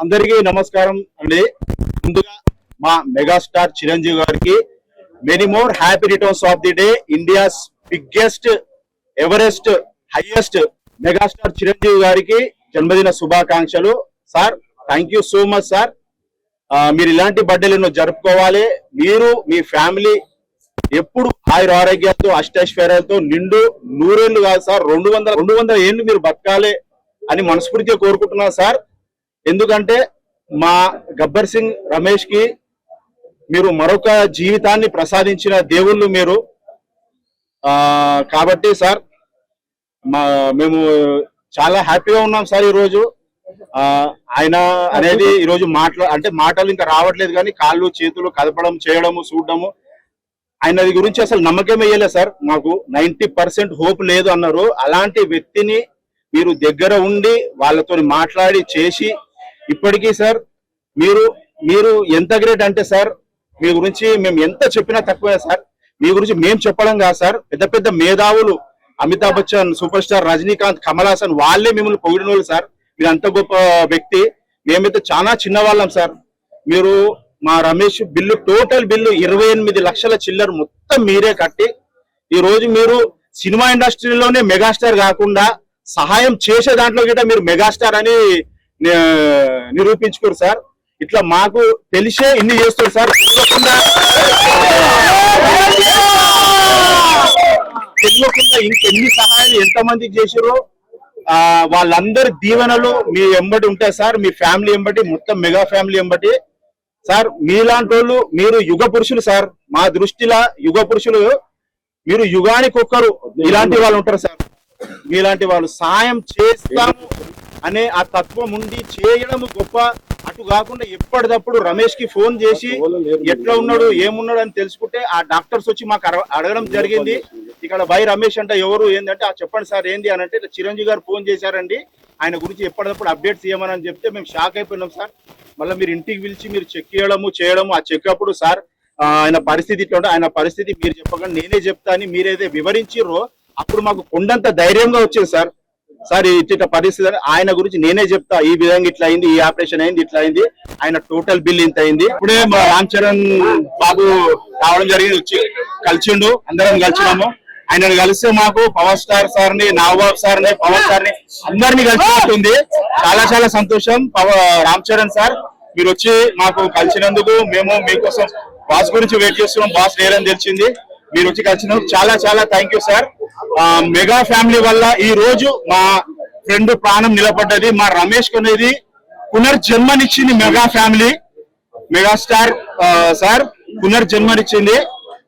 అందరికీ నమస్కారం అండి. ముందుగా మా మెగాస్టార్ చిరంజీవి గారికి many more happy returns of the day. India's biggest Everest highest megastar Chiranjeevi గారికి జన్మదిన శుభాకాంక్షలు sir. Thank you so much sir. మీరు ఇలాంటి బర్త్డేలు ఎన్నో జరుపుకోవాలి. మీరు మీ ఫ్యామిలీ ఎప్పుడు ఆయుర ఆరోగ్యాలతో అష్టైశ్వర్యాలతో నిండు నూరేళ్లు కాదు సార్ 200 ఏళ్ళు మీరు బతకాలి అని మనస్ఫూర్తిగా కోరుకుంటున్నాను సార్. ఎందుకంటే మా గబ్బర్ సింగ్ రమేష్ కి మీరు మరొక జీవితాన్ని ప్రసాదించిన దేవుళ్ళు మీరు. కాబట్టి సార్ మేము చాలా హ్యాపీగా ఉన్నాం సార్. ఈరోజు ఆయన అనేది ఈరోజు మాటలు ఇంకా రావట్లేదు, కానీ కాళ్ళు చేతులు కదపడం చేయడము చూడడము ఆయనది గురించి అసలు నమ్మకం వేయలేదు సార్. మాకు 90% హోప్ లేదు అన్నారు. అలాంటి వ్యక్తిని మీరు దగ్గర ఉండి వాళ్ళతో మాట్లాడి చేసి ఇప్పటికీ సార్ మీరు ఎంత గ్రేట్ అంటే సార్, మీ గురించి మేము ఎంత చెప్పినా తక్కువే సార్. మీ గురించి మేము చెప్పడం కాదు సార్, పెద్ద పెద్ద మేధావులు అమితాబ్ బచ్చన్, సూపర్ స్టార్ రజనీకాంత్, కమల్ హాసన్ వాళ్ళే మిమ్మల్ని పొగిడిన వాళ్ళు సార్. మీరు అంత గొప్ప వ్యక్తి. మేమైతే చాలా చిన్నవాళ్ళం సార్. మీరు మా రమేష్ బిల్లు టోటల్ బిల్లు 28 లక్షల చిల్లర మొత్తం మీరే కట్టి ఈ రోజు మీరు సినిమా ఇండస్ట్రీలోనే మెగాస్టార్ కాకుండా సహాయం చేసే దాంట్లో గిట్ట మీరు మెగాస్టార్ అని నిరూపించుకోరు సార్. ఇట్లా మాకు తెలిసే ఇన్ని చేస్తారు సార్. తెలియకుండా ఇంకెన్ని సహాయాలు ఎంతమందికి చేసారో వాళ్ళందరి దీవెనలు మీ ఎంబటి ఉంటాయి సార్. మీ ఫ్యామిలీ ఎంబటి, మొత్తం మెగా ఫ్యామిలీ ఎంబటి సార్. మీలాంటి వాళ్ళు మీరు యుగ పురుషులు సార్. మా దృష్టిలో యుగ పురుషులు మీరు యుగానికి ఒక్కరు ఇలాంటి వాళ్ళు ఉంటారు సార్. మీలాంటి వాళ్ళు సాయం చేస్తాము అనే ఆ తత్వం ఉండి చేయడం గొప్ప. అటు కాకుండా ఎప్పటికప్పుడు రమేష్ కి ఫోన్ చేసి ఎట్లా ఉన్నాడు ఏమున్నాడు అని తెలుసుకుంటే ఆ డాక్టర్స్ వచ్చి మాకు అడగడం జరిగింది. ఇక్కడ బై రమేష్ అంటే ఎవరు ఏంటంటే చెప్పండి సార్ ఏంది అని అంటే చిరంజీవి గారు ఫోన్ చేశారండి, ఆయన గురించి ఎప్పటికప్పుడు అప్డేట్స్ ఇవ్వమని చెప్తే మేము షాక్ అయిపోయినాం సార్. మళ్ళీ మీరు ఇంటికి పిలిచి మీరు చెక్ చేయడము ఆ చెక్ అప్పుడు సార్ ఆయన పరిస్థితి ఇట్లా ఉంటే ఆయన పరిస్థితి మీరు చెప్పకుండా నేనే చెప్తా అని మీరైతే వివరించారో అప్పుడు మాకు కొండంత ధైర్యంగా వచ్చింది సార్. సార్ ఇట్లా పరిస్థితి ఆయన గురించి నేనే చెప్తా, ఈ విధంగా ఇట్లా అయింది, ఈ ఆపరేషన్ అయింది, ఇట్లా అయింది, ఆయన టోటల్ బిల్ ఇంత అయింది. ఇప్పుడే మా రామ్ చరణ్ బాబు రావడం జరిగింది, వచ్చి కలిసిండు, అందరం కలిసినాము. ఆయనను కలిస్తే మాకు పవర్ స్టార్ సార్ ని, నాగబాబు సార్ ని, పవన్ సార్ ని అందరినీ కలిసినట్టుంది. చాలా చాలా సంతోషం. రామ్ చరణ్ సార్ మీరు వచ్చి మాకు కలిసినందుకు మేము మీకోసం బాస్ గురించి వెయిట్ చేస్తున్నాం. బాస్ లేరని తెలిసింది, మీరు వచ్చి కలిసినందుకు చాలా చాలా thank you sir. Mega family వల్ల ఈ రోజు మా ఫ్రెండ్ ప్రాణం నిలబడ్డది. మా రమేష్ అనేది పునర్జన్మనిచ్చింది మెగా ఫ్యామిలీ. మెగాస్టార్ సార్ పునర్జన్మనిచ్చింది.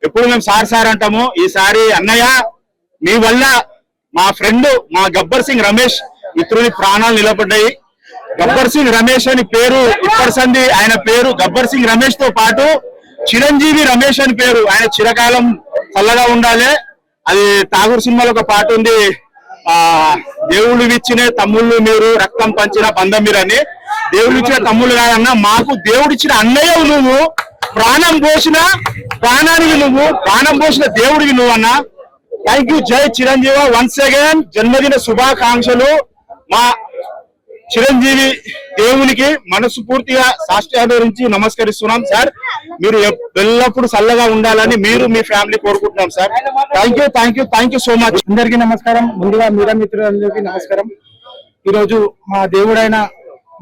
ఎప్పుడు మేము సార్ అంటాము, ఈసారి అన్నయ్య మీ వల్ల మా ఫ్రెండ్ మా గబ్బర్ సింగ్ రమేష్ మిత్రుని ప్రాణాలు నిలబడ్డాయి. గబ్బర్ సింగ్ రమేష్ అని పేరు ఇప్పటిసంది ఆయన పేరు గబ్బర్ సింగ్ రమేష్ తో పాటు చిరంజీవి రమేష్ అని పేరు. ఆయన చిరకాలం చల్లగా ఉండాలి. అది ఠాగూర్ సినిమాలో ఒక పాట ఉంది, దేవుళ్ళు ఇచ్చిన తమ్ముళ్ళు మీరు, రక్తం పంచిన బంధం మీరు అని. దేవుడు ఇచ్చిన తమ్ముళ్ళు కాదన్నా, మాకు దేవుడిచ్చిన అన్నయ్య నువ్వు, ప్రాణం పోసిన ప్రాణానికి నువ్వు, ప్రాణం పోసిన దేవుడికి నువ్వు అన్నా. Thank you. జై చిరంజీవి. వన్స్ అగైన్ జన్మదిన శుభాకాంక్షలు. మా చిరంజీవి దేవునికి మనస్ఫూర్తిగా సాష్టాంగరించి నమస్కరిస్తున్నాం సార్. మీరు ఎల్లప్పుడూ చల్లగా ఉండాలని మీరు మీ ఫ్యామిలీ కోరుకుంటున్నాం sir. Thank you so much. అందరికీ నమస్కారం. ముందుగా మీడియా మిత్రులందరికీ నమస్కారం. ఈరోజు మా దేవుడైన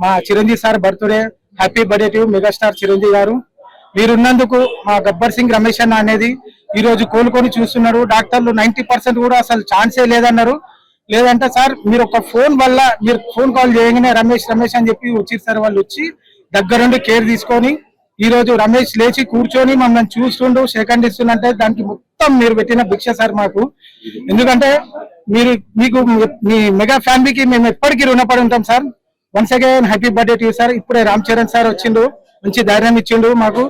మా Chiranjeevi sir birthday. Happy birthday to megastar Chiranjeevi గారు. మీరున్నందుకు మా గబ్బర్ సింగ్ రమేష్ అన్న అనేది ఈ రోజు కోలుకొని చూస్తున్నారు. డాక్టర్లు 90% కూడా అసలు ఛాన్సే లేదన్నారు. లేదంటే సార్ మీరు ఒక ఫోన్ వల్ల మీరు ఫోన్ కాల్ చేయగానే రమేష్ అని చెప్పి వచ్చారు సార్. వాళ్ళు వచ్చి దగ్గరుండి కేర్ తీసుకొని ఈ రోజు రమేష్ లేచి కూర్చొని మమ్మల్ని చూస్తుండు, సెకండ్ ఇస్తుందంటే దానికి మొత్తం మీరు పెట్టిన భిక్ష సార్ మాకు. ఎందుకంటే మీకు మీ మెగా ఫ్యామిలీకి మేము ఎప్పటికీ రుణపడి ఉంటాం sir. Once again happy birthday to sir. ఇప్పుడే రామ్ చరణ్ సార్ వచ్చిండు, మంచి ధైర్యం ఇచ్చిండు, మాకు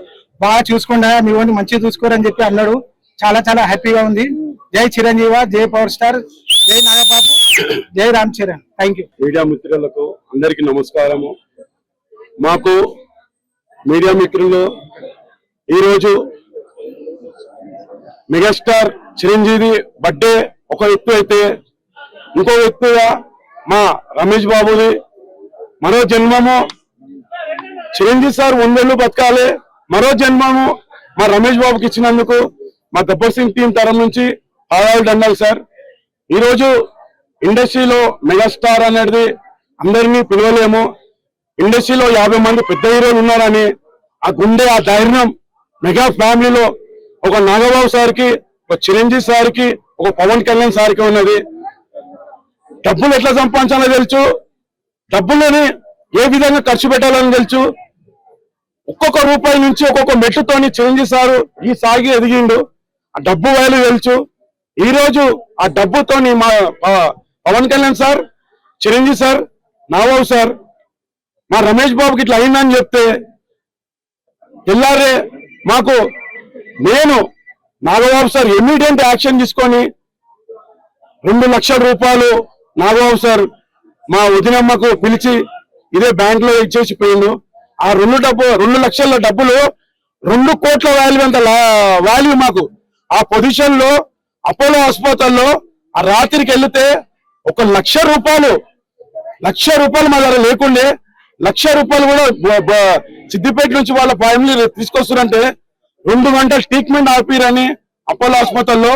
బాగా చూసుకోండి, మీ ఓన్ని మంచిగా చూసుకోరని చెప్పి అన్నాడు. చాలా చాలా హ్యాపీగా ఉంది. జై చిరంజీవ, జై పవర్ స్టార్, జై నాగబాబు, జై Ram Charan. Thank you. Media మిత్రులకు అందరికీ నమస్కారము. మాకు మీడియా మిత్రులు ఈరోజు మెగాస్టార్ చిరంజీవి బర్త్డే ఒక వ్యక్తి అయితే, ఇంకో వ్యక్తిగా మా రమేష్ బాబుని మరో జన్మము చిరంజీవి సార్ 100 ఏళ్ళు బతకాలి. మరో జన్మము మా రమేష్ బాబుకి ఇచ్చినందుకు మా గబ్బర్ సింగ్ టీం తరం నుంచి ఆదాలు దండాలి సార్. ఈరోజు ఇండస్ట్రీలో మెగాస్టార్ అనేది అందరినీ పిలవలేము. ఇండస్ట్రీలో 50 మంది పెద్ద హీరోలు ఉన్నారని ఆ గుండె, ఆ ధైర్యం మెగా ఫ్యామిలీలో ఒక నాగబాబు సార్కి, ఒక చిరంజీవి సార్కి, ఒక పవన్ కళ్యాణ్ సార్కి ఉన్నది. డబ్బులు ఎట్లా సంపాదించాలో తెలుసు, డబ్బులని ఏ విధంగా ఖర్చు పెట్టాలని తెలుసు. ఒక్కొక్క రూపాయి నుంచి ఒక్కొక్క మెట్టుతోని చిరంజీవి సారు ఈ సాగి ఎదిగిండు. ఆ డబ్బు వాల్యూ తెలుసు. ఈ రోజు ఆ డబ్బుతోని మా Pawan Kalyan sir, Chiranjeevi sir, Nagababu sir, మా రమేష్ బాబుకి ఇట్లా అయిందని చెప్తే తెల్లారే మాకు నేను నాగబాబు సార్ ఇమ్మీడియట్ యాక్షన్ తీసుకొని 2 లక్షల రూపాయలు నాగబాబు సార్ మా వదినమ్మకు పిలిచి ఇదే బ్యాంక్ లో ఇచ్చేసి పోయిండు. ఆ 2 లక్షల డబ్బులు 2 కోట్ల వాల్యూ అంత వాల్యూ మాకు. ఆ పొజిషన్ లో అపోలో హాస్పిటల్లో ఆ రాత్రికి వెళ్తే 1 లక్ష రూపాయలు మా దగ్గర లేకుండే, 1 లక్ష రూపాయలు కూడా సిద్దిపేట నుంచి వాళ్ళ ఫ్యామిలీ తీసుకొస్తారంటే 2 గంటల ట్రీట్మెంట్ ఆపిరని అపోలో హాస్పిటల్లో.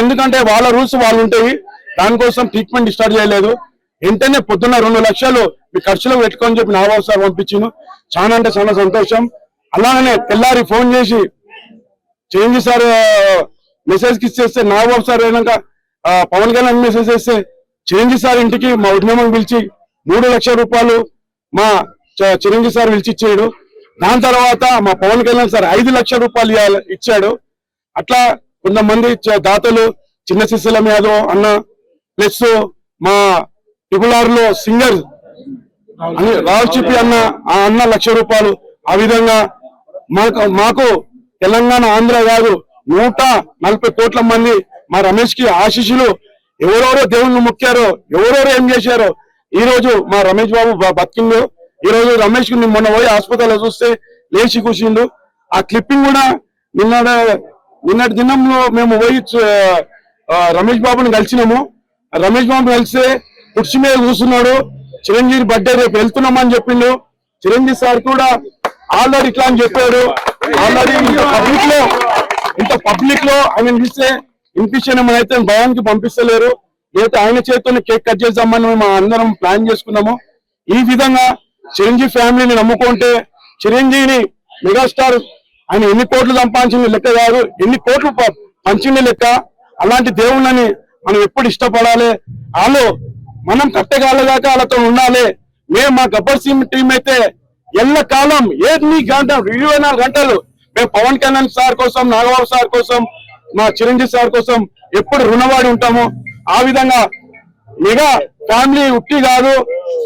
ఎందుకంటే వాళ్ళ రూల్స్ వాళ్ళు ఉంటాయి, దానికోసం ట్రీట్మెంట్ స్టార్ట్ చేయలేదు. వెంటనే పొద్దున్న 2 లక్షలు మీ ఖర్చులో పెట్టుకొని చెప్పి నాగబాబు సార్ పంపించిండు. చాలా అంటే చాలా సంతోషం. అలాగనే తెల్లారి ఫోన్ చేసి చిరంజీవి సార్ మెసేజ్ కి ఇచ్చేస్తే, నాగబాబు సార్ అయినాక పవన్ కళ్యాణ్ మెసేజ్ చేస్తే చిరంజీవి సార్ ఇంటికి మా ఉద్యమం పిలిచి 3 లక్షల రూపాయలు మా చిరంజీవి సార్ పిలిచి ఇచ్చాడు. దాని తర్వాత మా పవన్ కళ్యాణ్ సార్ 5 లక్షల రూపాయలు ఇచ్చాడు. అట్లా కొంతమంది దాతలు, చిన్న సిసిలం యాదవ్ అన్న, ప్లస్ మా ట్రిపుల్ లో సింగర్ రావు చిప్పి అన్న, ఆ అన్న 1 లక్ష రూపాయలు. ఆ విధంగా మాకు తెలంగాణ, ఆంధ్ర కాదు 140 కోట్ల మంది మా రమేష్ కి ఆశీస్సులు. ఎవరెవరో దేవుళ్ళు మొక్కారో, ఎవరెవరో ఏం చేశారో ఈ రోజు మా రమేష్ బాబు బతికిండు. ఈ రోజు రమేష్ కి మొన్న పోయి హాస్పిటల్లో చూస్తే లేచి కూర్చిండు. ఆ క్లిప్పింగ్ కూడా నిన్నటి దినంలో మేము పోయి రమేష్ బాబుని కలిసినాము. రమేష్ బాబు కలిస్తే కుర్చీ మీద కూర్చున్నాడు. చిరంజీవి బర్త్డే రేపు వెళ్తున్నామని చెప్పిండు. చిరంజీవి సార్ కూడా ఆల్రెడీ ఇట్లా అని చెప్పాడు. ఆల్రెడీ ఇంత పబ్లిక్ లో ఆయన చూస్తే ఇన్ఫెక్షన్ ఏమైనా అయితే భయానికి పంపిస్తలేరు. అయితే ఆయన చేతితో కేక్ కట్ చేద్దామని మేము అందరం ప్లాన్ చేసుకున్నాము. ఈ విధంగా చిరంజీవి ఫ్యామిలీని నమ్ముకుంటే, చిరంజీవిని మెగాస్టార్ ఆయన ఎన్ని కోట్లు సంపాదించిన లెక్క కాదు, ఎన్ని కోట్లు పంచిన లెక్క. అలాంటి దేవుళ్ళని మనం ఎప్పుడు ఇష్టపడాలి. వాళ్ళు మనం కట్టగలగాక వాళ్ళతో ఉండాలి. మేము మా గబ్బర్ సింగ్ టీం అయితే ఎల్ల కాలం 24 గంటలు మేము పవన్ కళ్యాణ్ సార్ కోసం, నాగబాబు సార్ కోసం, మా చిరంజీవి సార్ కోసం ఎప్పుడు రుణవాడి ఉంటాము. ఆ విధంగా మెగా ఫ్యామిలీ ఉట్టి కాదు,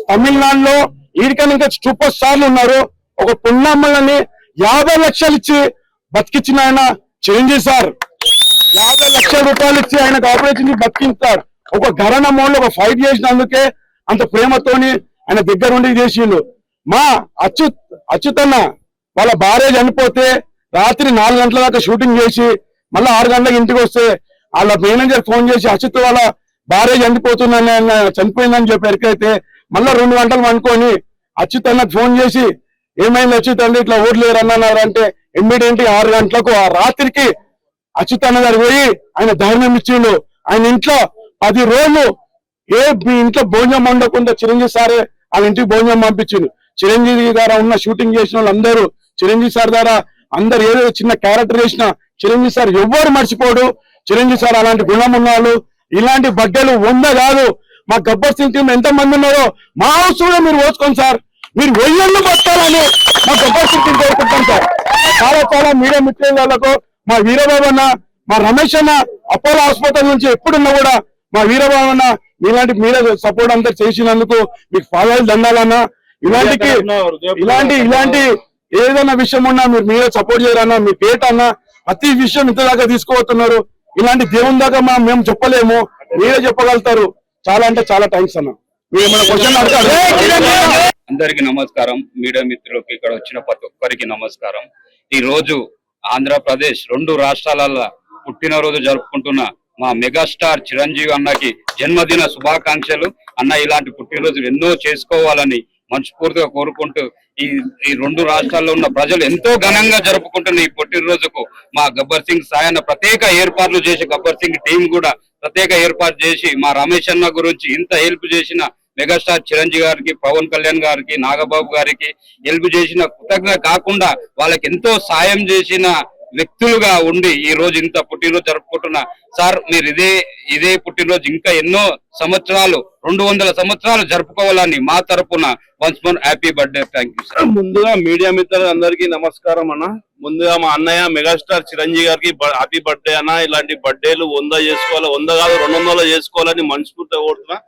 తమిళనాడులో వీరికన్నా ఇంకా సూపర్ స్టార్లు ఉన్నారు. ఒక పున్నమ్మలని 50 లక్షలు ఇచ్చి బతికించిన ఆయన చిరంజీవి సార్. 50 లక్షల రూపాయలు ఇచ్చి ఆయనకు ఆపరేషన్ బతికించారు. ఒక గరణమోళ్ళు ఒక ఫైట్ చేసినందుకే అంత ప్రేమతోని ఆయన దగ్గరుండి చేసిండు. మా అచ్యుతన్న వాళ్ళ భార్య చనిపోతే రాత్రి 4 గంటల దాకా షూటింగ్ చేసి మళ్ళీ 6 గంటలకు ఇంటికి వస్తే వాళ్ళ మేనేజర్ ఫోన్ చేసి అచ్యుత్ వాళ్ళ భార్య చనిపోయిందని చెప్పి ఎరికైతే మళ్ళీ 2 గంటలు అనుకొని అచ్యుత్ అన్నకు ఫోన్ చేసి ఏమైంది అచ్యుత్ అండి ఇట్లా ఓట్లేరు అన్నారంటే ఇమ్మీడియట్ 6 గంటలకు ఆ రాత్రికి అచ్యుత్ అన్న గారు పోయి ఆయన ధైర్యం ఇచ్చిండు. ఆయన ఇంట్లో 10 రోజులు మీ ఇంట్లో భోజనం వండకుండా చిరంజీవి సారే వాళ్ళ ఇంటికి భోజనం పంపించిండు. చిరంజీవి ద్వారా ఉన్న షూటింగ్ చేసిన వాళ్ళందరూ చిరంజీవి సార్ ద్వారా అందరు ఏదో చిన్న క్యారెక్టర్ చేసిన చిరంజీవి సార్ ఎవ్వరు మర్చిపోడు. చిరంజీవి సార్ అలాంటి గుణం ఉన్నాడు. ఇలాంటి బట్టలు 100 కాదు. మా గబ్బర్ సింగ్ టీం ఎంత మంది ఉన్నారో మా హౌస్ కూడా మీరు ఓచుకోండి సార్. మీరు 1000 బతకాలని మా గబ్బర్ సింగ్ టీం కోరుకుంటాం సార్. చాలా మీడియా మిత్రులకు మా వీరబాబు అన్న, మా రమేష్ అన్న అపోలో హాస్పిటల్ నుంచి ఎప్పుడున్నా కూడా మా వీరబాబు అన్న ఇలాంటి మీరే సపోర్ట్ అంతా చేసినందుకు మీకు పాదాలు దండాలన్నా. ఇలాంటి ఏదైనా విషయం ఉన్నా మీరే సపోర్ట్ చేయరన్నా. మీ పేట అన్న ప్రతి విషయం ఇంత దాకా తీసుకుపోతున్నారు. ఇలాంటి దేవుని దాకా మేము చెప్పలేము, మీరే చెప్పగలుగుతారు. చాలా అంటే చాలా థ్యాంక్స్ అన్న. మీరు ఏమైనా క్వశ్చన్ అడగారు? అందరికి నమస్కారం. మీడియా మిత్రులకు ఇక్కడ వచ్చిన ప్రతి ఒక్కరికి నమస్కారం. ఈ రోజు ఆంధ్రప్రదేశ్ 2 రాష్ట్రాల పుట్టినరోజు జరుపుకుంటున్న మా మెగాస్టార్ చిరంజీవి అన్నకి జన్మదిన శుభాకాంక్షలు. అన్న ఇలాంటి పుట్టినరోజులు ఎన్నో చేసుకోవాలని మనస్ఫూర్తిగా కోరుకుంటూ ఈ రెండు రాష్ట్రాల్లో ఉన్న ప్రజలు ఎంతో ఘనంగా జరుపుకుంటున్న ఈ పుట్టినరోజుకు మా గబ్బర్ సింగ్ సాయన్న ప్రత్యేక ఏర్పాట్లు చేసి గబ్బర్ సింగ్ టీం కూడా ప్రత్యేక ఏర్పాటు చేసి మా రమేష్ అన్న గురించి ఇంత హెల్ప్ చేసిన మెగాస్టార్ చిరంజీవి గారికి, పవన్ కళ్యాణ్ గారికి, నాగబాబు గారికి హెల్ప్ చేసిన కృతజ్ఞత కాకుండా వాళ్ళకి ఎంతో సాయం చేసిన వ్యక్తులుగా ఉండి ఈ రోజు ఇంత పుట్టినరోజు జరుపుకుంటున్నా సార్. మీరు ఇదే పుట్టినరోజు ఇంకా ఎన్నో సంవత్సరాలు 200 సంవత్సరాలు జరుపుకోవాలని మా తరపున once more happy birthday. Thank you sir. ముందుగా మీడియా మిత్రులందరికీ నమస్కారం అన్న. ముందుగా మా అన్నయ్య మెగాస్టార్ చిరంజీవి గారికి హ్యాపీ బర్త్డే అన్న. ఇలాంటి బర్త్డేలు 100 చేసుకోవాలి, 100 కాదు 200 చేసుకోవాలని మనస్ఫూర్తిగా కోరుతున్నా.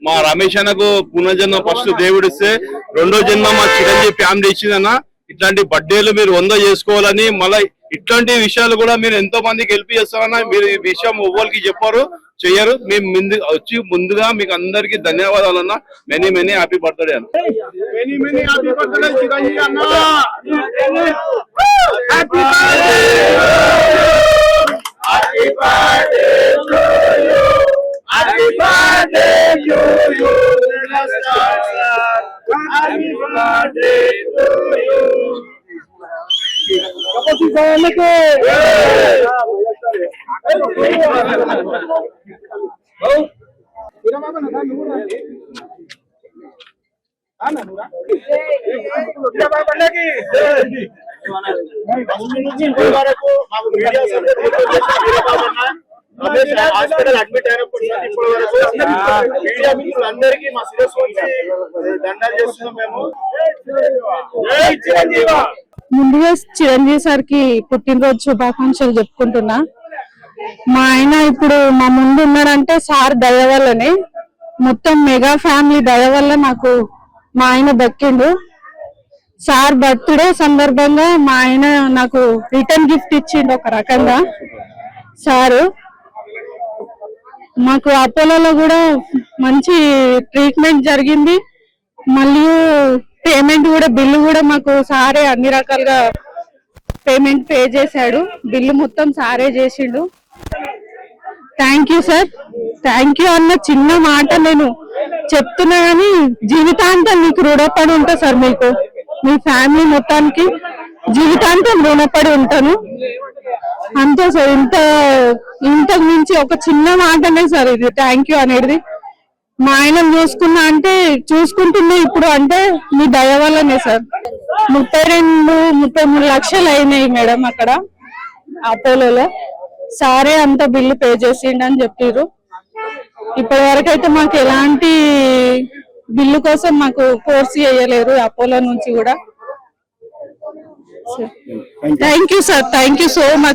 మా రమేష్ అన్నకు పునర్జన్మ ఫస్ట్ దేవుడిస్తే, రెండో జన్మ మా చిరంజీవి ఫ్యామిలీ ఇచ్చిందన్న. ఇట్లాంటి బర్త్డేలు మీరు 100 చేసుకోవాలని, మళ్ళీ ఇట్లాంటి విషయాలు కూడా మీరు ఎంతో మందికి హెల్ప్ చేస్తారన్న. మీరు ఈ విషయం ఎవ్వరికి చెప్పారు, చెయ్యరు. మేము వచ్చి ముందుగా మీకు అందరికి ధన్యవాదాలు అన్న. మెనీ మెనీ హ్యాపీ బర్త్డే అన్న. Many many happy birthday Chiranjeevi అన్న. Happy birthday to you. Happy birthday to you. Hospital admit అయినప్పుడు ఇప్పటి వరకు మీడియా మిత్రులందరికీ మా శిరస్సు దండాలు చేస్తున్నాం మేము. ముందుగా చిరంజీవి సార్ కి పుట్టినరోజు శుభాకాంక్షలు చెప్పుకుంటున్నా. మా ఆయన ఇప్పుడు మా ముందు ఉన్నాడంటే సార్ దయ వల్లనే, మొత్తం మెగా ఫ్యామిలీ దయ వల్ల నాకు మా ఆయన దక్కిండు. సార్ బర్త్డే సందర్భంగా మా ఆయన నాకు రిటర్న్ గిఫ్ట్ ఇచ్చిండు ఒక రకంగా. సారు మాకు అపోలోలో కూడా మంచి ట్రీట్మెంట్ జరిగింది. మళ్ళీ పేమెంట్ కూడా, బిల్లు కూడా మాకు సారే అన్ని రకాలుగా పేమెంట్ పే చేశాడు. బిల్లు మొత్తం సారే చేసిండు. Thank you sir. Thank you అన్న చిన్న మాట నేను చెప్తున్నా కానీ జీవితాంతం మీకు రుణపడి ఉంటా సార్. మీకు మీ ఫ్యామిలీ మొత్తానికి జీవితాంతం రుణపడి ఉంటాను. అంతే సార్. ఇంతకు మించి ఒక చిన్న మాటనే సార్ ఇది థ్యాంక్ యూ అనేది. మా ఆయన చూసుకుంటున్నా ఇప్పుడు అంటే మీ దయ వల్లనే సార్. 32-33 లక్షలు అయినాయి మేడం అక్కడ అపోలోలో. సారే అంత బిల్లు పే చేసిండు అని చెప్పారు. ఇప్పటి వరకు అయితే మాకు ఎలాంటి బిల్లు కోసం మాకు ఫోర్స్ చేయలేరు అపోలో నుంచి కూడా. Thank you sir. Thank you so much.